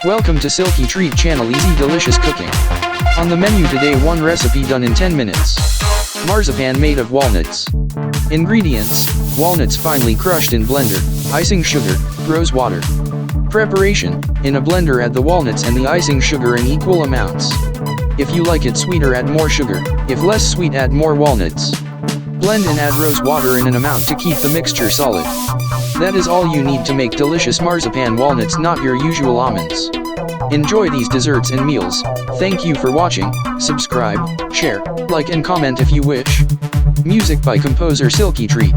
Welcome to Silkytreat Channel, easy delicious cooking. On the menu today, one recipe done in 10 minutes. Marzipan made of walnuts. Ingredients: walnuts finely crushed in blender, icing sugar, rose water. Preparation: in a blender add the walnuts and the icing sugar in equal amounts. If you like it sweeter, add more sugar. If less sweet, add more walnuts. Blend and add rose water in an amount to keep the mixture solid. That is all you need to make delicious marzipan walnuts, not your usual almonds. Enjoy these desserts and meals. Thank you for watching. Subscribe, share, like and comment if you wish. Music by composer Silkytreat.